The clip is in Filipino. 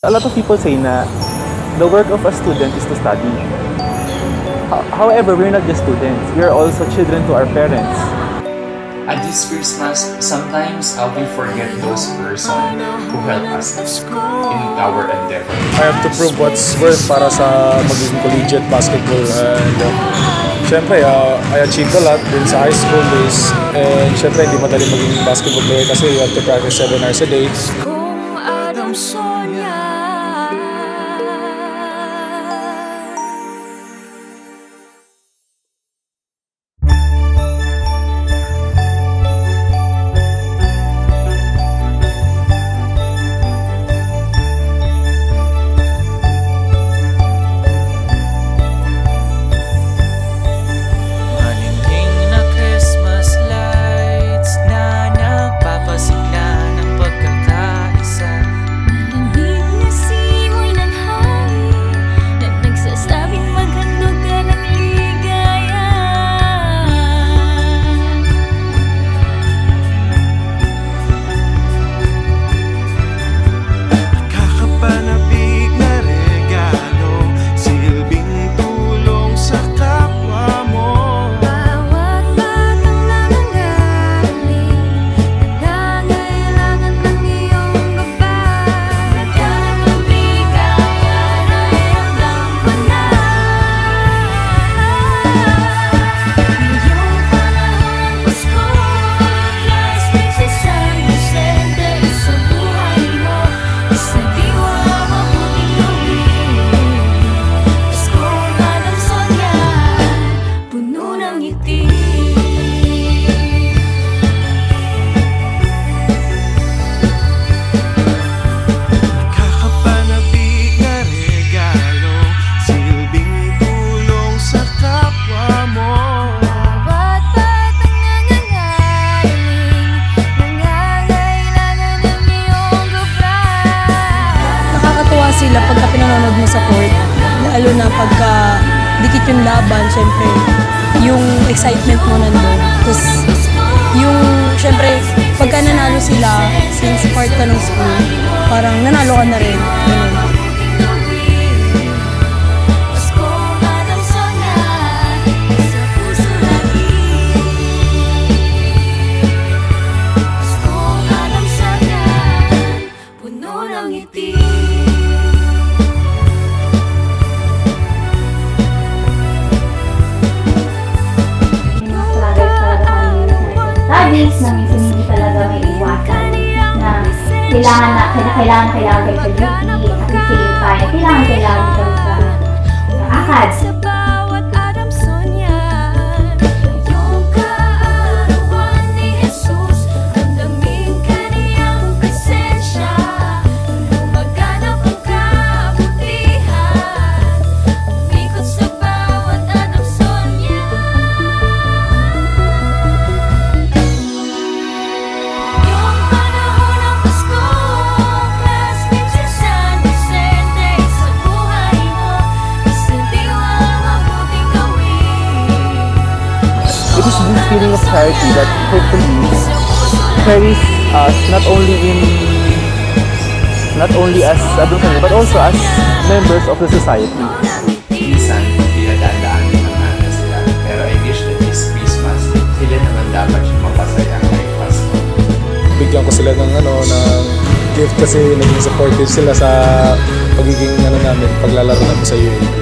A lot of people say na the work of a student is to study. However, we're not just students. We are also children to our parents. At this Christmas, sometimes we forget those persons who help us in our endeavor. I have to prove what's worth para sa magiging collegiate basketball. And syempre, I achieved a lot din sa high school days. And syempre, hindi madali maging basketball player kasi you have to practice 7 hours a day. Sila pagka pinanonood mo sa court, lalo na pagka dikit yung laban, syempre, yung excitement mo nandun. Tapos, yung, syempre, pagka nanalo sila, since part ka ng school, parang nanalo ka na rin. Ganun. Na minsan hindi talaga may iwasan na kailangan kayo sa duty at the same time kailangan kayo sa akad. It is this feeling of clarity that hopefully carries us not only as adults but also as members of the society. Minsan, dinadaan-daanin naman sila. Pero I wish that this Christmas, sila naman dapat yung mapasaya kay Pasko. Bigyan ko sila ng gift kasi naging supportive sila sa pagiging namin, paglalaro namin sa UAAP.